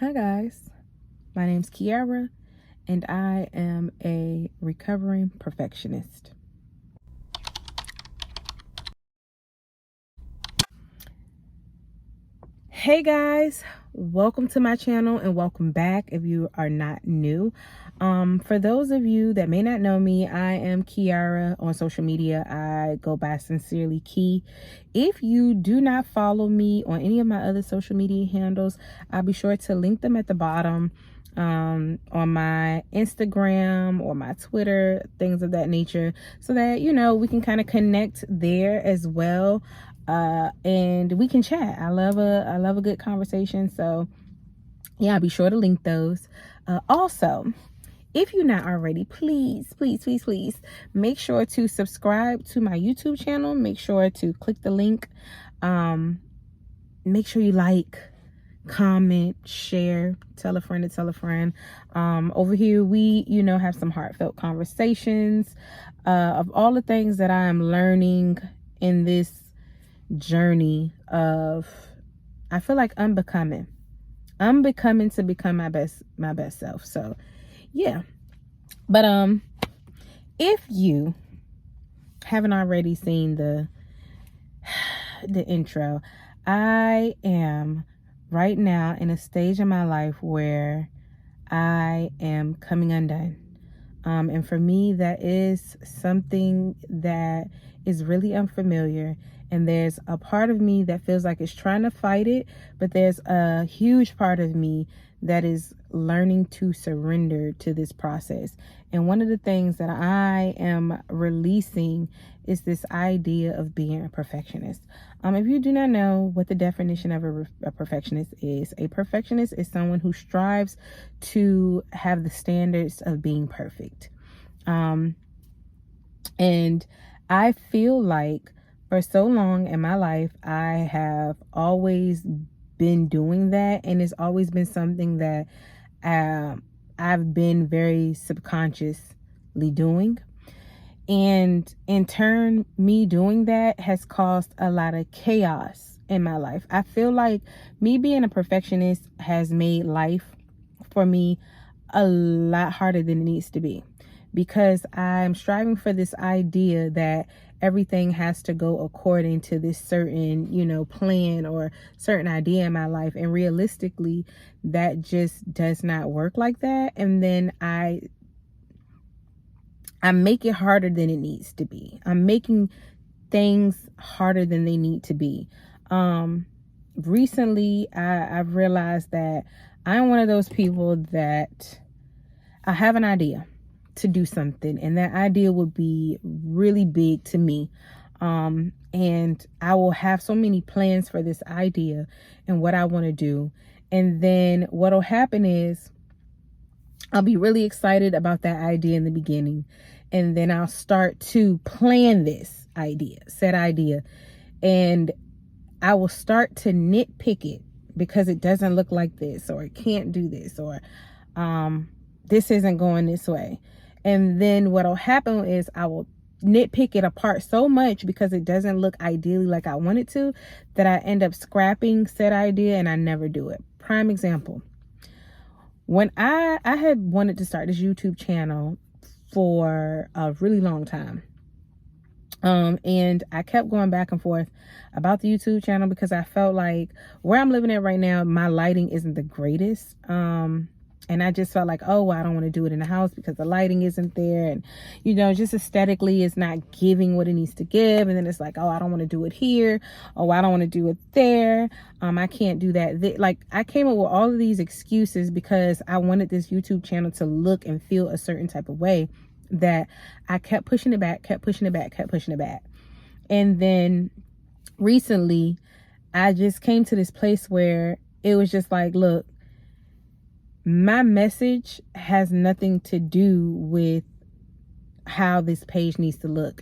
Hi guys, my name's Kiara and I am a recovering perfectionist. Hey guys, welcome to my channel and welcome back if you are not new. For those of you that may not know me, I am Kiara on social media. I go by Sincerely Key. If you do not follow me on any of my other social media handles, I'll be sure to link them at the bottom on my Instagram or my Twitter, things of that nature, so that we can kind of connect there as well. And we can chat. I love a good conversation. So yeah, I'll be sure to link those. Also, if you're not already, please make sure to subscribe to my YouTube channel. Make sure to click the link. Make sure you like, comment, share, tell a friend to tell a friend. Over here we have some heartfelt conversations of all the things that I am learning in this journey of, I feel like unbecoming to become my best self. So yeah, but if you haven't already seen the intro, I am right now in a stage in my life where I am coming undone. And for me, that is something that is really unfamiliar. And there's a part of me that feels like it's trying to fight it, but there's a huge part of me that is learning to surrender to this process. And one of the things that I am releasing is this idea of being a perfectionist. If you do not know what the definition of a perfectionist is someone who strives to have the standards of being perfect. And I feel like for so long in my life, I have always been doing that. And it's always been something that I've been very subconsciously doing. And in turn, me doing that has caused a lot of chaos in my life. I feel like me being a perfectionist has made life for me a lot harder than it needs to be, because I'm striving for this idea that everything has to go according to this certain, plan or certain idea in my life. And realistically, that just does not work like that. And then I make it harder than it needs to be. I'm making things harder than they need to be. Recently, I've realized that I'm one of those people that I have an idea to do something, and that idea would be really big to me. And I will have so many plans for this idea and what I want to do. And then what'll happen is I'll be really excited about that idea in the beginning. And then I'll start to plan this said idea. And I will start to nitpick it because it doesn't look like this, or it can't do this, or this isn't going this way. And then what'll happen is I will nitpick it apart so much because it doesn't look ideally like I want it to, that I end up scrapping said idea and I never do it. Prime example. When I had wanted to start this YouTube channel for a really long time. And I kept going back and forth about the YouTube channel because I felt like where I'm living at right now, my lighting isn't the greatest. And I just felt like, oh, well, I don't want to do it in the house because the lighting isn't there. And, just aesthetically, it's not giving what it needs to give. And then it's like, oh, I don't want to do it here. Oh, I don't want to do it there. I can't do that. Like, I came up with all of these excuses because I wanted this YouTube channel to look and feel a certain type of way, that I kept pushing it back. And then recently, I just came to this place where it was just like, look, my message has nothing to do with how this page needs to look.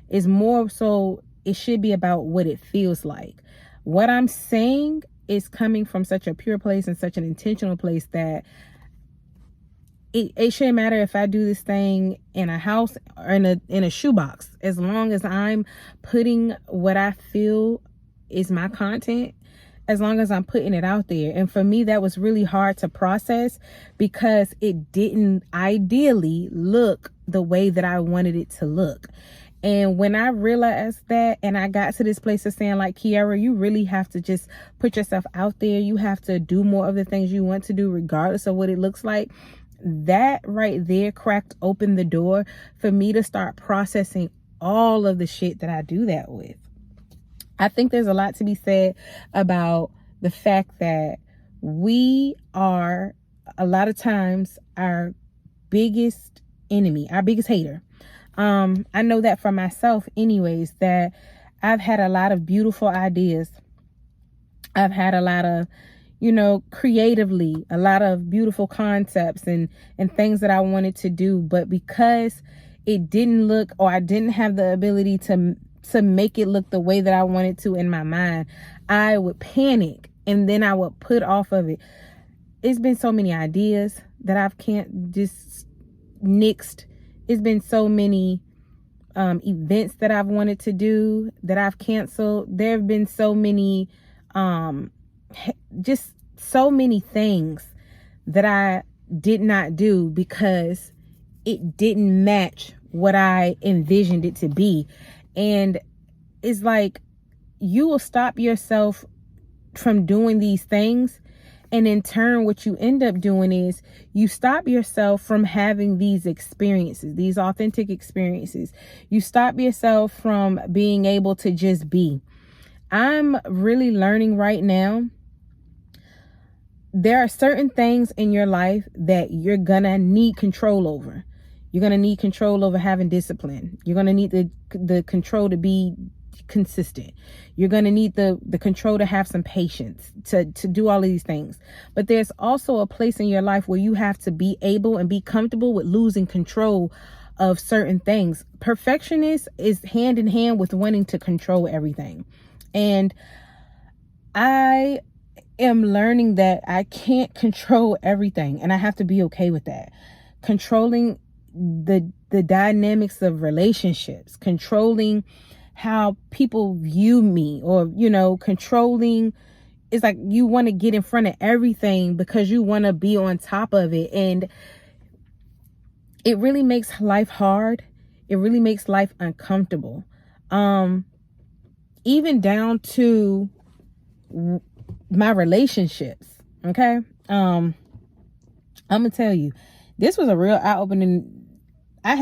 It's more so, it should be about what it feels like. What I'm saying is coming from such a pure place and such an intentional place that it shouldn't matter if I do this thing in a house or in a shoebox, as long as I'm putting what I feel is my content as long as I'm putting it out there. And for me, that was really hard to process because it didn't ideally look the way that I wanted it to look. And when I realized that, and I got to this place of saying, like, Kiara, you really have to just put yourself out there. You have to do more of the things you want to do, regardless of what it looks like. That right there cracked open the door for me to start processing all of the shit that I do that with. I think there's a lot to be said about the fact that we are a lot of times our biggest enemy, our biggest hater. I know that for myself anyways, that I've had a lot of beautiful ideas. I've had a lot of, creatively, a lot of beautiful concepts and things that I wanted to do. But because it didn't look, or I didn't have the ability to make it look the way that I wanted to in my mind, I would panic and then I would put off of it. It's been so many ideas that I've just nixed. It's been so many events that I've wanted to do that I've canceled. There have been so many, just so many things that I did not do because it didn't match what I envisioned it to be. And it's like, you will stop yourself from doing these things. And in turn, what you end up doing is you stop yourself from having these experiences, these authentic experiences. You stop yourself from being able to just be. I'm really learning right now. There are certain things in your life that you're gonna need control over. You're gonna need control over having discipline. You're gonna need the control to be consistent. You're going to need the control to have some patience to do all of these things. But there's also a place in your life where you have to be able and be comfortable with losing control of certain things. Perfectionist is hand in hand with wanting to control everything. And I am learning that I can't control everything, and I have to be okay with that. Controlling the dynamics of relationships, controlling how people view me, or controlling, it's like you want to get in front of everything because you want to be on top of it, and it really makes life hard. It really makes life uncomfortable, even down to my relationships. Okay, I'm gonna tell you, this was a real eye-opening. I've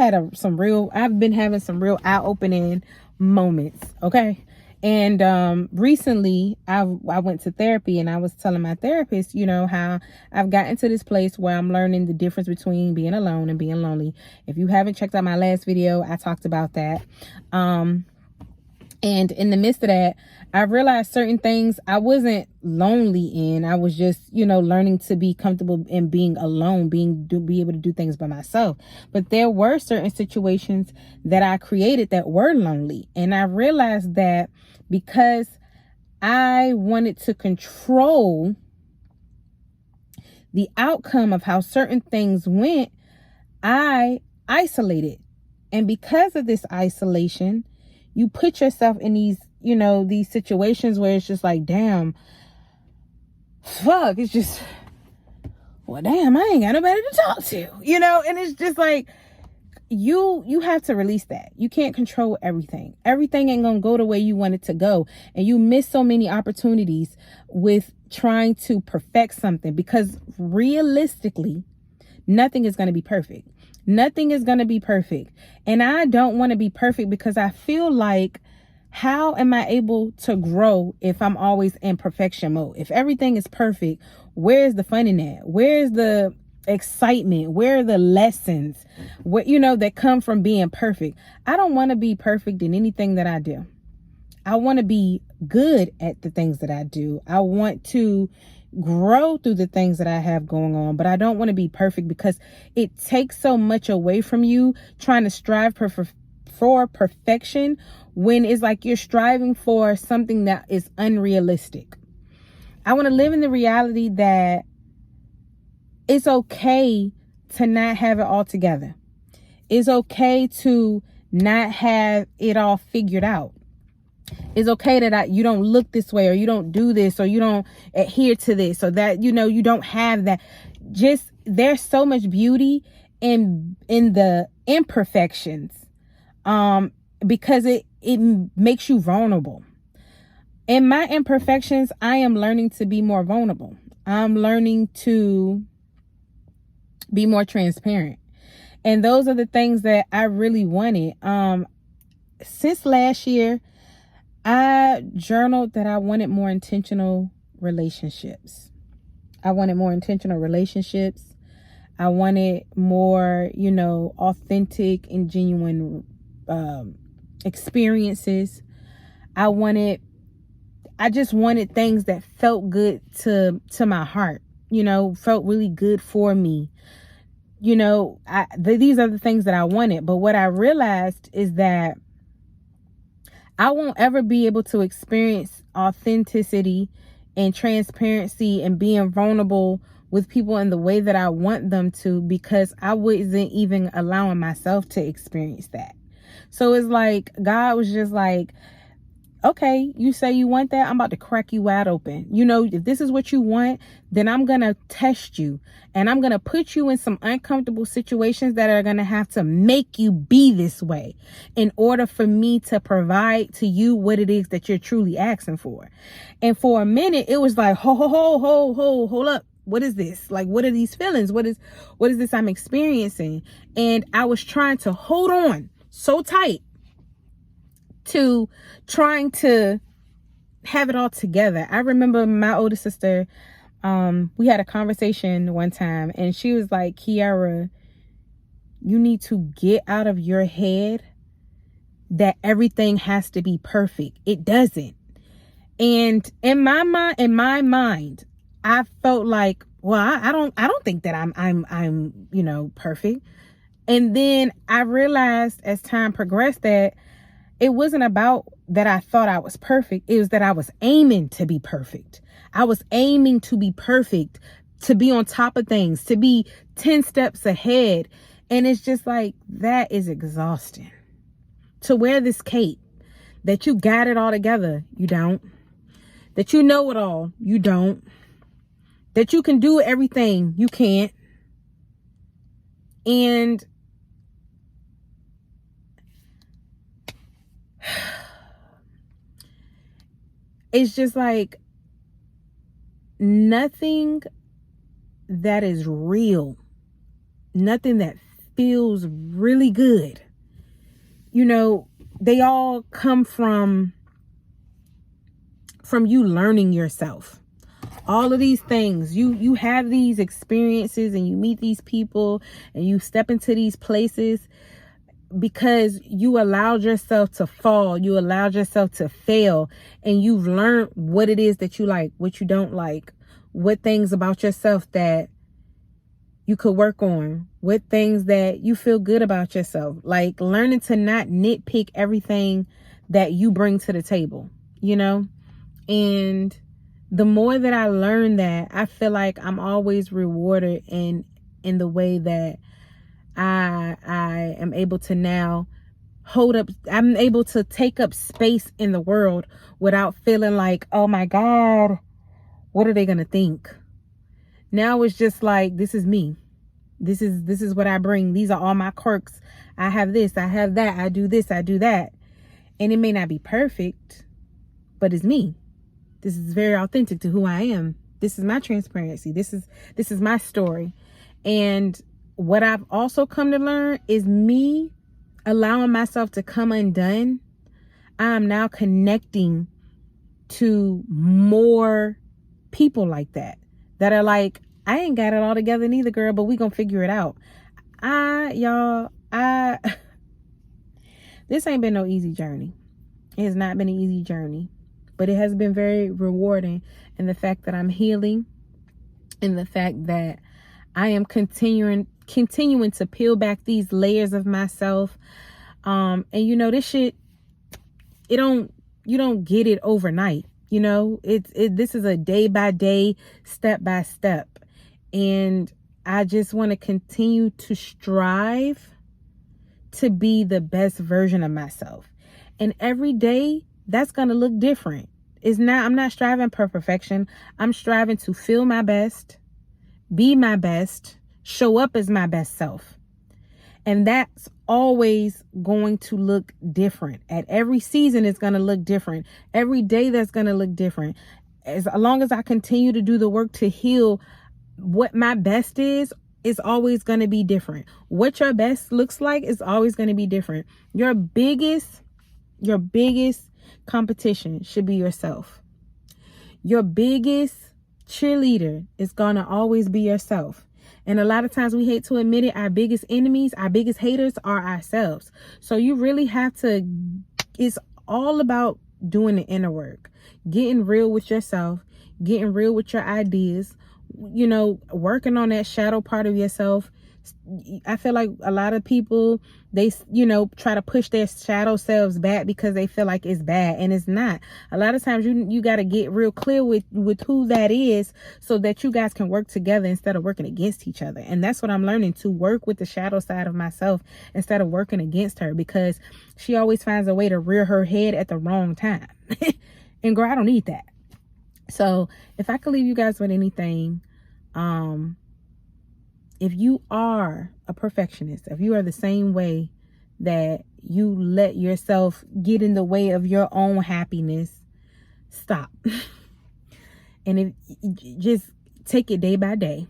been having some real eye-opening moments. Okay. And recently I went to therapy, and I was telling my therapist, how I've gotten to this place where I'm learning the difference between being alone and being lonely. If you haven't checked out my last video, I talked about that. And in the midst of that, I realized certain things I wasn't lonely in. I was just, learning to be comfortable in being alone, be able to do things by myself. But there were certain situations that I created that were lonely. And I realized that because I wanted to control the outcome of how certain things went, I isolated. And because of this isolation, you put yourself in these, these situations where it's just like, damn, fuck, it's just, well, damn, I ain't got nobody to talk to, and it's just like, you have to release that. You can't control everything. Everything ain't gonna go the way you want it to go. And you miss so many opportunities with trying to perfect something, because realistically, nothing is going to be perfect. Nothing is going to be perfect. And I don't want to be perfect, because I feel like, how am I able to grow if I'm always in perfection mode? If everything is perfect, where's the fun in that? Where's the excitement? Where are the lessons that come from being perfect? I don't want to be perfect in anything that I do. I want to be good at the things that I do. I want to grow through the things that I have going on, but I don't want to be perfect, because it takes so much away from you trying to strive for perfection, when it's like you're striving for something that is unrealistic. I want to live in the reality that it's okay to not have it all together. It's okay to not have it all figured out. It's okay that you don't look this way, or you don't do this, or you don't adhere to this, or that, you don't have that. Just, there's so much beauty in the imperfections, because it makes you vulnerable. In my imperfections, I am learning to be more vulnerable. I'm learning to be more transparent. And those are the things that I really wanted. Since last year, I journaled that I wanted more intentional relationships. I wanted more intentional relationships. I wanted more, authentic and genuine experiences. I just wanted things that felt good to my heart, felt really good for me. These are the things that I wanted. But what I realized is that I won't ever be able to experience authenticity and transparency and being vulnerable with people in the way that I want them to, because I wasn't even allowing myself to experience that. So it's like God was just like, okay, you say you want that, I'm about to crack you wide open. If this is what you want, then I'm going to test you. And I'm going to put you in some uncomfortable situations that are going to have to make you be this way in order for me to provide to you what it is that you're truly asking for. And for a minute, it was like, hold up. What is this? Like, what are these feelings? What is this I'm experiencing? And I was trying to hold on so tight to trying to have it all together. I remember my older sister, we had a conversation one time, and she was like, Kiara, you need to get out of your head that everything has to be perfect. It doesn't. And in my mind, I felt like, well, I don't think that I'm perfect. And then I realized as time progressed that it wasn't about that I thought I was perfect. It was that I was aiming to be perfect. I was aiming to be perfect, to be on top of things, to be 10 steps ahead. And it's just like, that is exhausting. To wear this cape that you got it all together, you don't. That you know it all, you don't. That you can do everything, you can't. And it's just like, nothing that is real, nothing that feels really good, they all come from you learning yourself. All of these things, you have these experiences, and you meet these people, and you step into these places because you allowed yourself to fall, you allowed yourself to fail, and you've learned what it is that you like, what you don't like, what things about yourself that you could work on, what things that you feel good about yourself. Like learning to not nitpick everything that you bring to the table, And the more that I learn that, I feel like I'm always rewarded in the way that I am able to now I'm able to take up space in the world without feeling like, oh my God, what are they going to think? Now it's just like, this is me. This is what I bring. These are all my quirks. I have this, I have that. I do this, I do that. And it may not be perfect, but it's me. This is very authentic to who I am. This is my transparency. This is my story. And what I've also come to learn is me allowing myself to come undone. I am now connecting to more people like that are like, I ain't got it all together neither, girl, but we gonna figure it out. This ain't been no easy journey. It has not been an easy journey, but it has been very rewarding in the fact that I'm healing, in the fact that I am continuing to peel back these layers of myself. And this shit, you don't get it overnight. This is a day by day, step by step. And I just want to continue to strive to be the best version of myself. And every day that's going to look different. I'm not striving for perfection. I'm striving to feel my best, be my best, show up as my best self. And that's always going to look different. At every season, it's going to look different. Every day, that's going to look different. As long as I continue to do the work to heal, what my best is always going to be different. What your best looks like is always going to be different. Your biggest competition should be yourself. Your biggest cheerleader is going to always be yourself. And a lot of times we hate to admit it, our biggest enemies, our biggest haters are ourselves. So you really have to, it's all about doing the inner work, getting real with yourself, getting real with your ideas, you know, working on that shadow part of yourself. I feel like a lot of people, they, you know, try to push their shadow selves back because they feel like it's bad, and it's not. A lot of times you got to get real clear with who that is, so that you guys can work together instead of working against each other. And that's what I'm learning, to work with the shadow side of myself instead of working against her, because she always finds a way to rear her head at the wrong time. And girl, I don't need that. So if I could leave you guys with anything, if you are a perfectionist, if you are the same way that you let yourself get in the way of your own happiness, stop. And just take it day by day,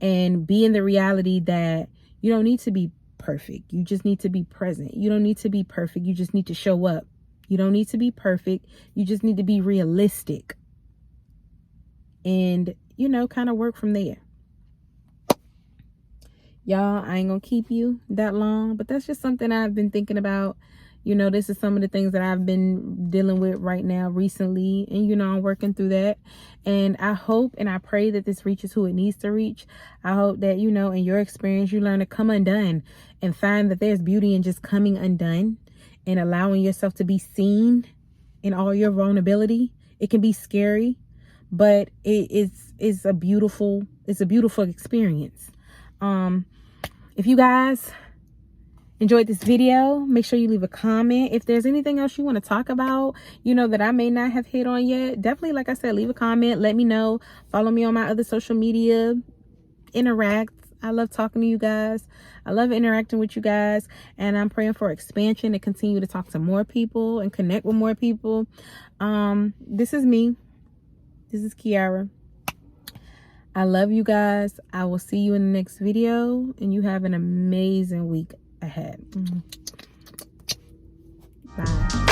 and be in the reality that you don't need to be perfect. You just need to be present. You don't need to be perfect. You just need to show up. You don't need to be perfect. You just need to be realistic. And, you know, kind of work from there. Y'all, I ain't gonna keep you that long, but that's just something I've been thinking about. You know, this is some of the things that I've been dealing with right now recently. And, you know, I'm working through that. And I hope and I pray that this reaches who it needs to reach. I hope that, you know, in your experience, you learn to come undone and find that there's beauty in just coming undone and allowing yourself to be seen in all your vulnerability. It can be scary, but it's a beautiful experience. If you guys enjoyed this video, make sure you leave a comment. If there's anything else you want to talk about, you know, that I may not have hit on yet, definitely, like I said, leave a comment. Let me know. Follow me on my other social media. Interact. I love talking to you guys. I love interacting with you guys. And I'm praying for expansion to continue to talk to more people and connect with more people. This is me. This is Kiara. I love you guys. I will see you in the next video, and you have an amazing week ahead. Bye.